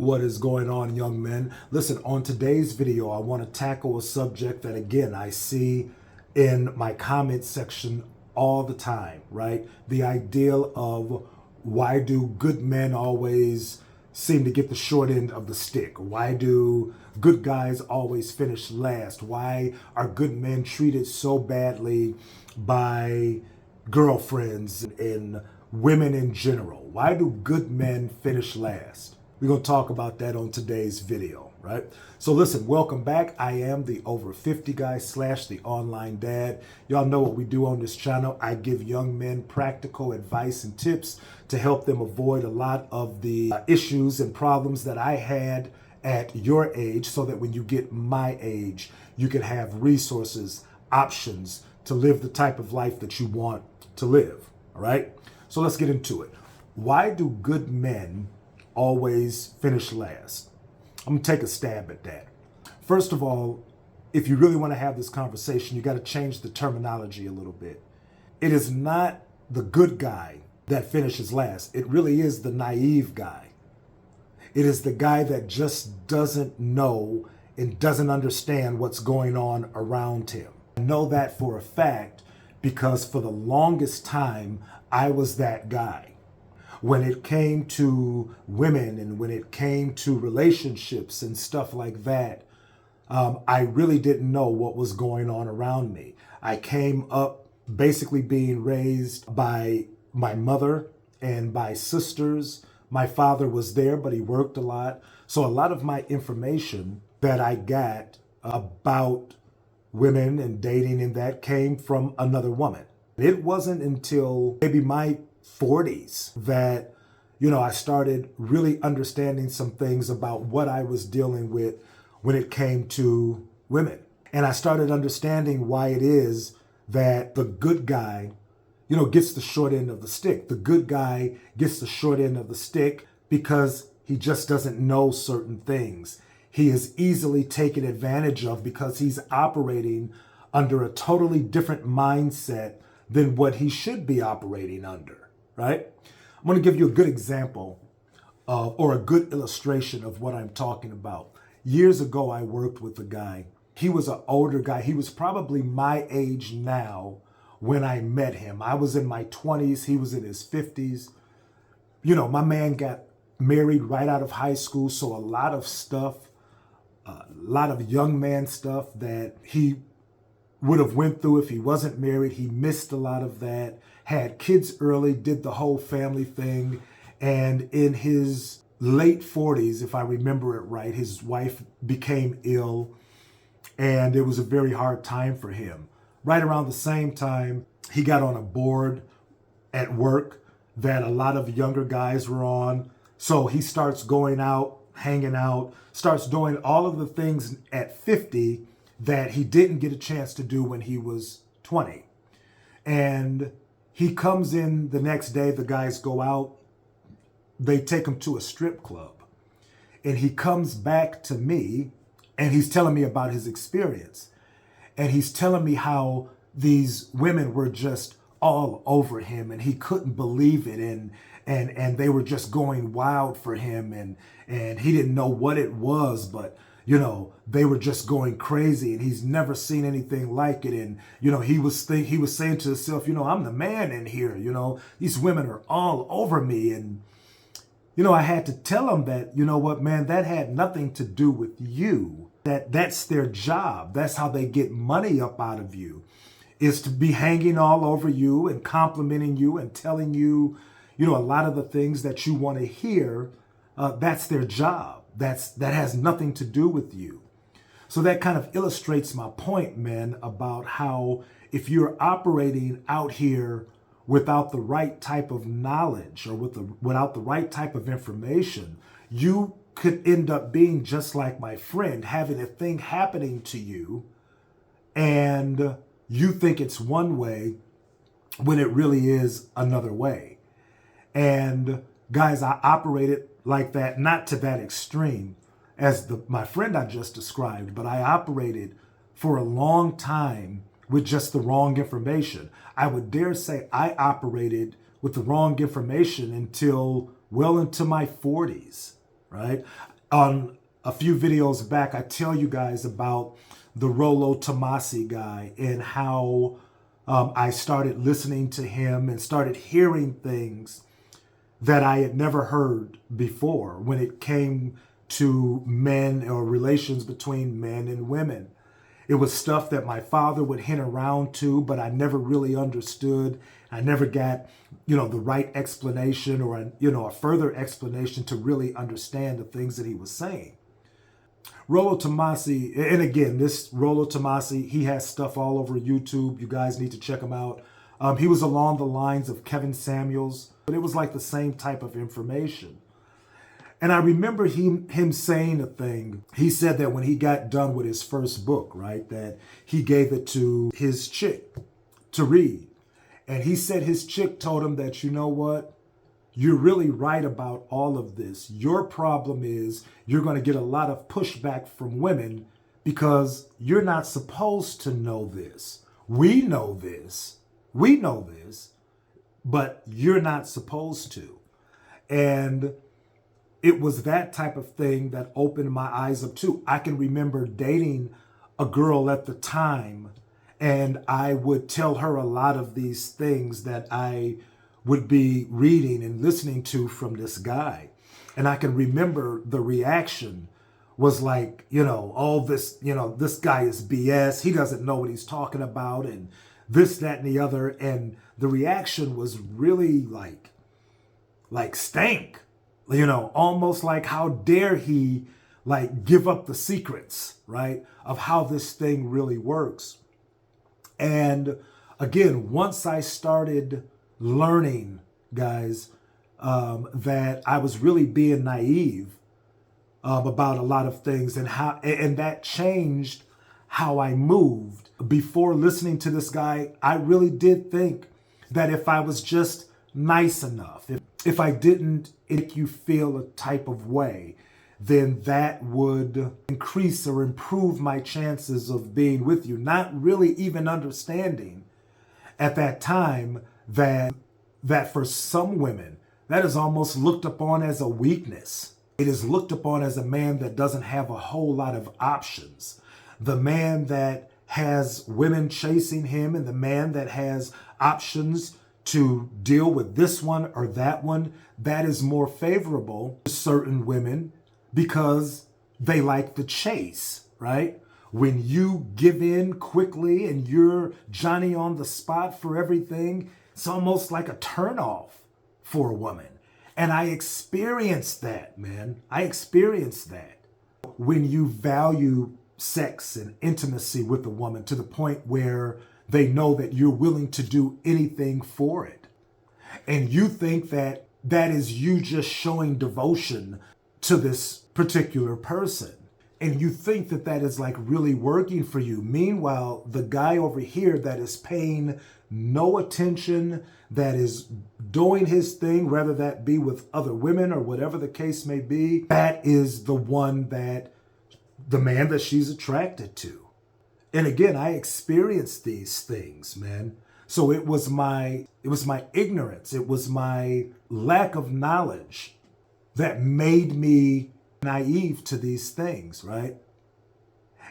What is going on, young men? Listen, on today's video, I want to tackle a subject that, again, I see in my comment section all the time, right? The ideal of why do good men always seem to get the short end of the stick? Why do good guys always finish last? Why are good men treated so badly by girlfriends and women in general? Why do good men finish last? We're going to talk about that on today's video, right? So listen, welcome back. I am the over 50 guy / the online dad. Y'all know what we do on this channel. I give young men practical advice and tips to help them avoid a lot of the issues and problems that I had at your age, so that when you get my age, you can have resources, options to live the type of life that you want to live, all right? So let's get into it. Why do good men always finish last? I'm gonna take a stab at that. First of all, if you really want to have this conversation, you got to change the terminology a little bit. It is not the good guy that finishes last. It really is the naive guy. It is the guy that just doesn't know and doesn't understand what's going on around him. I know that for a fact because for the longest time, I was that guy. When it came to women and when it came to relationships and stuff like that, I really didn't know what was going on around me. I came up basically being raised by my mother and by sisters. My father was there, but he worked a lot. So a lot of my information that I got about women and dating and that came from another woman. It wasn't until maybe my 40s that, I started really understanding some things about what I was dealing with when it came to women. And I started understanding why it is that the good guy, gets the short end of the stick. The good guy gets the short end of the stick because he just doesn't know certain things. He is easily taken advantage of because he's operating under a totally different mindset than what he should be operating under, right? I'm going to give you a good example or a good illustration of what I'm talking about. Years ago, I worked with a guy. He was an older guy. He was probably my age now when I met him. I was in my 20s. He was in his 50s. My man got married right out of high school. So a lot of stuff, a lot of young man stuff that he would have went through if he wasn't married. He missed a lot of that, had kids early, did the whole family thing. And in his late 40s, if I remember it right, his wife became ill and it was a very hard time for him. Right around the same time, he got on a board at work that a lot of younger guys were on. So he starts going out, hanging out, starts doing all of the things at 50 that he didn't get a chance to do when he was 20. And he comes in the next day, the guys go out, they take him to a strip club. And he comes back to me and he's telling me about his experience. And he's telling me how these women were just all over him and he couldn't believe it. And they were just going wild for him. And he didn't know what it was, but they were just going crazy and he's never seen anything like it. And, he was saying to himself, I'm the man in here, these women are all over me. And, I had to tell him that, what, man, that had nothing to do with you. That's their job. That's how they get money up out of you, is to be hanging all over you and complimenting you and telling you, a lot of the things that you want to hear. That's their job. That has nothing to do with you. So that kind of illustrates my point, man, about how if you're operating out here without the right type of knowledge or without the right type of information, you could end up being just like my friend, having a thing happening to you and you think it's one way when it really is another way. And guys, I operated like that, not to that extreme as my friend I just described, but I operated for a long time with just the wrong information. I would dare say I operated with the wrong information until well into my 40s, right? On a few videos back, I tell you guys about the Rollo Tomasi guy and how I started listening to him and started hearing things that I had never heard before when it came to men or relations between men and women. It was stuff that my father would hint around to, but I never really understood. I never got, the right explanation or, a further explanation to really understand the things that he was saying. Rollo Tomasi, and again, this Rollo Tomasi, he has stuff all over YouTube. You guys need to check him out. He was along the lines of Kevin Samuels, but it was like the same type of information. And I remember him saying a thing. He said that when he got done with his first book, right, that he gave it to his chick to read. And he said his chick told him that, you know what? You're really right about all of this. Your problem is you're going to get a lot of pushback from women because you're not supposed to know this. We know this. We know this, but you're not supposed to. And it was that type of thing that opened my eyes up too. I can remember dating a girl at the time, and I would tell her a lot of these things that I would be reading and listening to from this guy. And I can remember the reaction was like, all this, this guy is BS. He doesn't know what he's talking about and this, that, and the other. And the reaction was really like stank, almost like how dare he give up the secrets, right, of how this thing really works. And again, once I started learning, guys, that I was really being naive about a lot of things, and that changed how I moved. Before listening to this guy, I really did think that if I was just nice enough, if I didn't make you feel a type of way, then that would increase or improve my chances of being with you. Not really even understanding at that time that for some women, that is almost looked upon as a weakness. It is looked upon as a man that doesn't have a whole lot of options. The man that has women chasing him and the man that has options to deal with this one or that one, that is more favorable to certain women because they like the chase, right? When you give in quickly and you're Johnny on the spot for everything, it's almost like a turnoff for a woman. And I experienced that, man. I experienced that. When you value sex and intimacy with a woman to the point where they know that you're willing to do anything for it. And you think that that is you just showing devotion to this particular person. And you think that that is really working for you. Meanwhile, the guy over here that is paying no attention, that is doing his thing, whether that be with other women or whatever the case may be, that is the man that she's attracted to. And again, I experienced these things, man. So it was my ignorance, it was my lack of knowledge that made me naive to these things, right?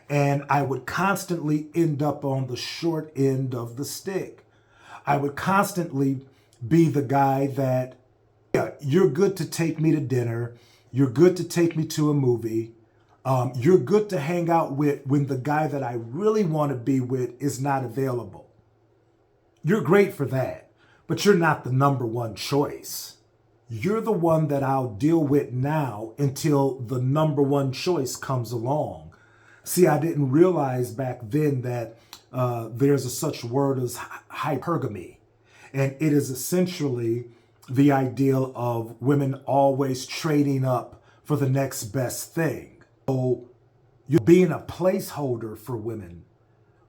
And I would constantly end up on the short end of the stick. I would constantly be the guy that, yeah, you're good to take me to dinner, you're good to take me to a movie, you're good to hang out with when the guy that I really want to be with is not available. You're great for that, but you're not the number one choice. You're the one that I'll deal with now until the number one choice comes along. See, I didn't realize back then that there's a such word as hypergamy. And it is essentially the ideal of women always trading up for the next best thing. So you're being a placeholder for women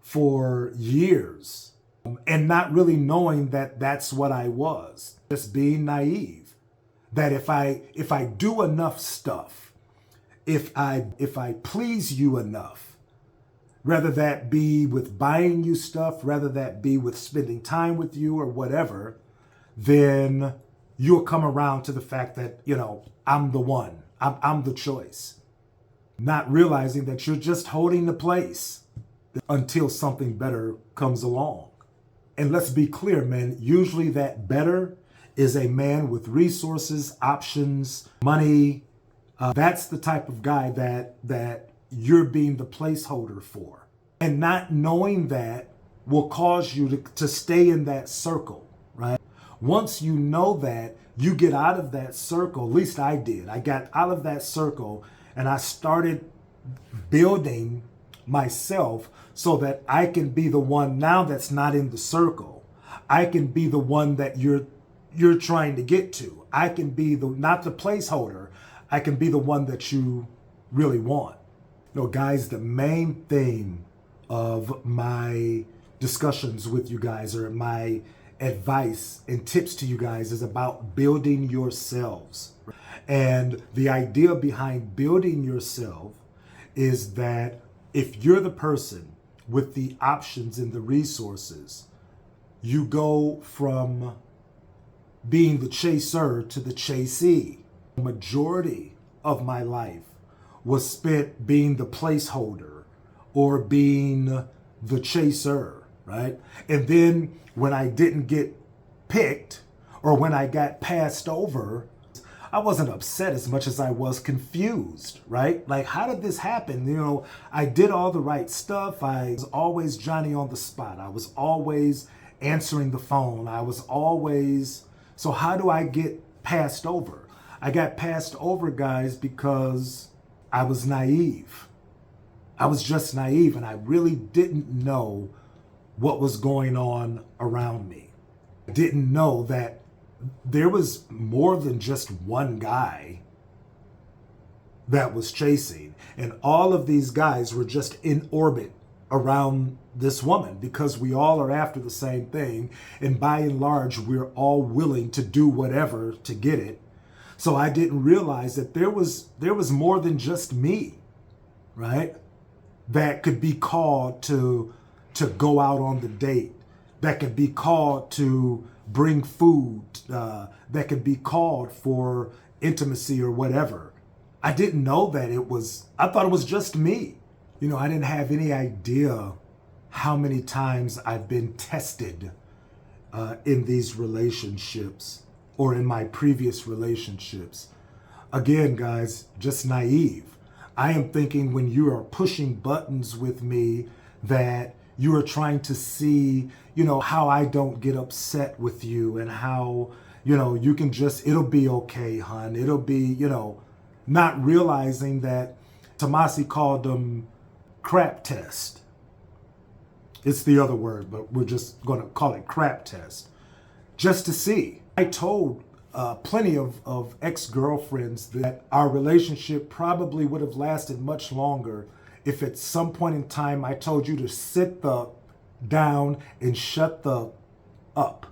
for years and not really knowing that that's what I was. Just being naive. That if I do enough stuff, if I please you enough, whether that be with buying you stuff, whether that be with spending time with you or whatever, then you'll come around to the fact that, I'm the one, I'm the choice. not realizing that you're just holding the place until something better comes along. And let's be clear, man, usually that better is a man with resources, options, money. That's the type of guy that you're being the placeholder for. And not knowing that will cause you to stay in that circle, right? Once you know that, you get out of that circle. At least I did. I got out of that circle and I started building myself so that I can be the one now that's not in the circle. I can be the one that you're trying to get to. I can be not the placeholder. I can be the one that you really want. You know, guys, the main theme of my discussions with you guys, or my advice and tips to you guys, is about building yourselves. And the idea behind building yourself is that if you're the person with the options and the resources, you go from being the chaser to the chasee. The majority of my life was spent being the placeholder or being the chaser, right? And then when I didn't get picked or when I got passed over, I wasn't upset as much as I was confused, right? Like, how did this happen? You know, I did all the right stuff. I was always Johnny on the spot. I was always answering the phone. I was always, so how do I get passed over? I got passed over, guys, because I was naive. I was just naive, and I really didn't know what was going on around me. I didn't know that there was more than just one guy that was chasing, and all of these guys were just in orbit around this woman because we all are after the same thing, and by and large we're all willing to do whatever to get it. So I didn't realize that there was more than just me, right, that could be called to go out on the date, that could be called to bring food, that could be called for intimacy or whatever. I didn't know that I thought it was just me. You know, I didn't have any idea how many times I've been tested in these relationships or in my previous relationships. Again, guys, just naive. I am thinking when you are pushing buttons with me that you are trying to see, you know, how I don't get upset with you and how, you know, you can just, it'll be okay, hun. It'll be, you know, not realizing that Tomasi called them crap test. It's the other word, but we're just going to call it crap test. Just to see. I told plenty of ex-girlfriends that our relationship probably would have lasted much longer if at some point in time I told you to sit the down and shut the up,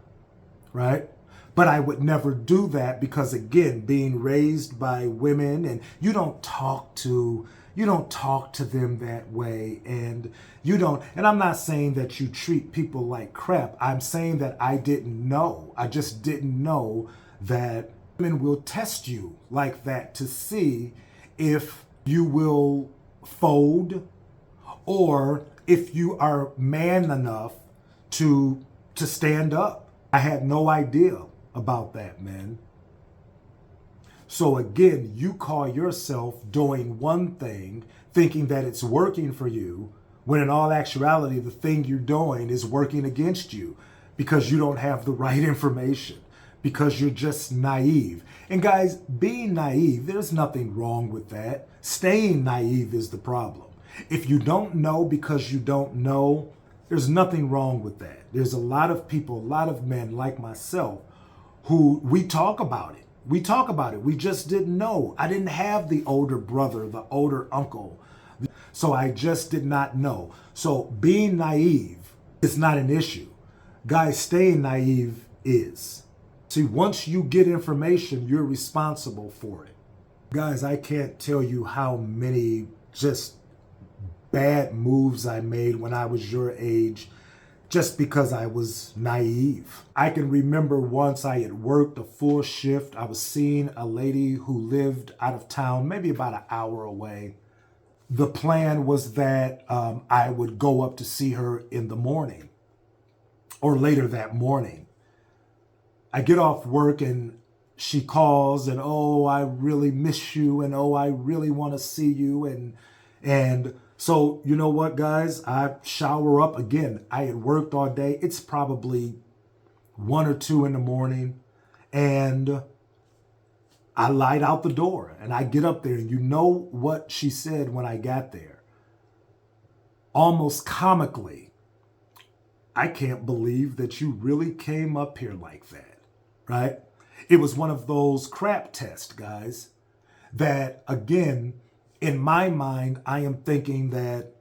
right? But I would never do that because, again, being raised by women, and you don't talk to them that way, and I'm not saying that you treat people like crap. I'm saying that I just didn't know that women will test you like that to see if you will fold or if you are man enough to stand up. I had no idea about that, man. So again, you call yourself doing one thing, thinking that it's working for you, when in all actuality, the thing you're doing is working against you because you don't have the right information, because you're just naive. And guys, being naive, there's nothing wrong with that. Staying naive is the problem. If you don't know because you don't know, there's nothing wrong with that. There's a lot of people, a lot of men like myself, who we talk about it. We talk about it. We just didn't know. I didn't have the older brother, the older uncle. So I just did not know. So being naive is not an issue. Guys, staying naive is. See, once you get information, you're responsible for it. Guys, I can't tell you how many just bad moves I made when I was your age just because I was naive. I can remember once I had worked a full shift. I was seeing a lady who lived out of town, maybe about an hour away. the plan was that I would go up to see her in the morning or later that morning. I get off work and she calls and, oh, I really miss you, and oh, I really want to see you. And so, you know what, guys? I shower up again. I had worked all day. It's probably 1 or 2 in the morning, and I light out the door and I get up there, and you know what she said when I got there? Almost comically, I can't believe that you really came up here like that, right? It was one of those crap tests, guys, that again, in my mind, I am thinking that,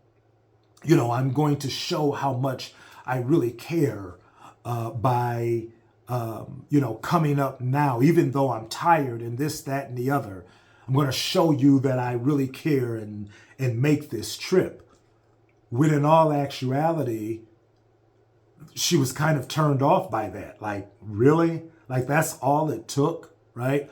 you know, I'm going to show how much I really care by, you know, coming up now, even though I'm tired and this, that, and the other. I'm going to show you that I really care and make this trip. When in all actuality, she was kind of turned off by that. Like, really? Like, that's all it took, right?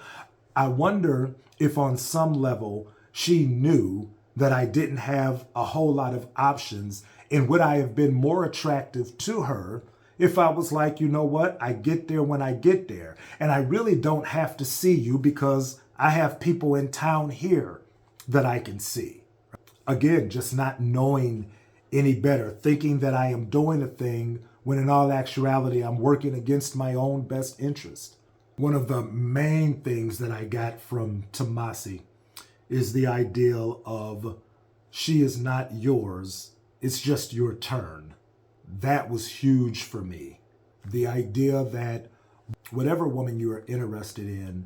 I wonder if on some level she knew that I didn't have a whole lot of options, and would I have been more attractive to her if I was like, you know what, I get there when I get there, and I really don't have to see you because I have people in town here that I can see. Again, just not knowing any better, thinking that I am doing a thing when in all actuality, I'm working against my own best interest. One of the main things that I got from Tomasi is the ideal of she is not yours, it's just your turn. That was huge for me. The idea that whatever woman you are interested in,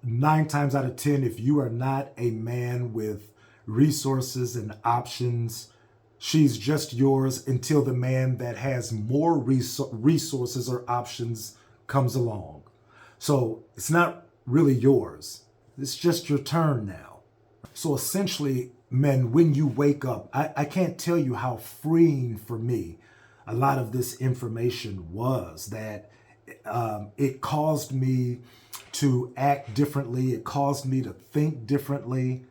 9 times out of 10, if you are not a man with resources and options, she's just yours until the man that has more resources or options comes along. So it's not really yours. It's just your turn now. So essentially, men, when you wake up, I can't tell you how freeing for me a lot of this information was, that it caused me to act differently. It caused me to think differently.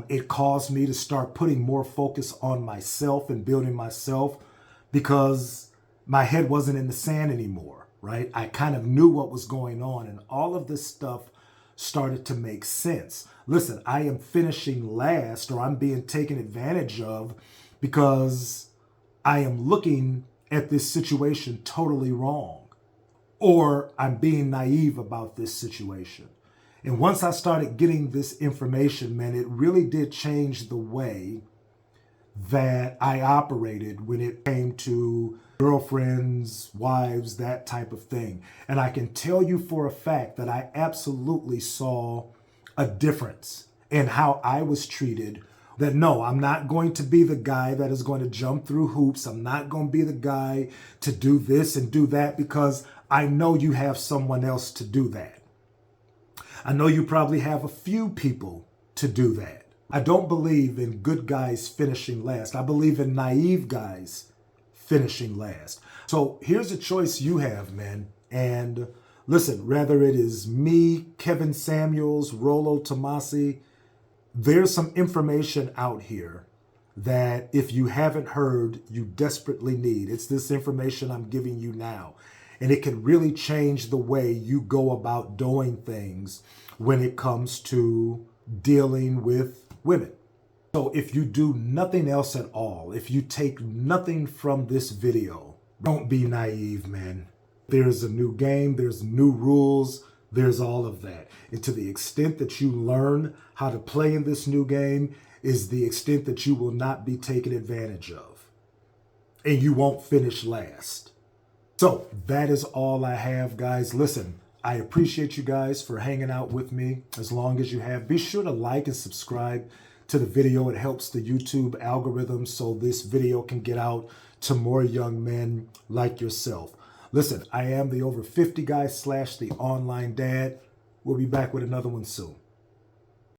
It caused me to start putting more focus on myself and building myself, because my head wasn't in the sand anymore, right? I kind of knew what was going on, and all of this stuff started to make sense. Listen, I am finishing last, or I'm being taken advantage of, because I am looking at this situation totally wrong, or I'm being naive about this situation. And once I started getting this information, man, it really did change the way that I operated when it came to girlfriends, wives, that type of thing. And I can tell you for a fact that I absolutely saw a difference in how I was treated. That no, I'm not going to be the guy that is going to jump through hoops. I'm not going to be the guy to do this and do that, because I know you have someone else to do that. I know you probably have a few people to do that. I don't believe in good guys finishing last. I believe in naive guys finishing last. So here's a choice you have, man. And listen, whether it is me, Kevin Samuels, Rollo Tomasi, there's some information out here that if you haven't heard, you desperately need. It's this information I'm giving you now. And it can really change the way you go about doing things when it comes to dealing with women. So if you do nothing else at all, if you take nothing from this video, don't be naive, man. There's a new game, there's new rules, there's all of that. And to the extent that you learn how to play in this new game is the extent that you will not be taken advantage of. And you won't finish last. So that is all I have, guys. Listen, I appreciate you guys for hanging out with me as long as you have. Be sure to like and subscribe to the video. It helps the YouTube algorithm so this video can get out to more young men like yourself. Listen, I am the Over 50 guy / the online dad. We'll be back with another one soon.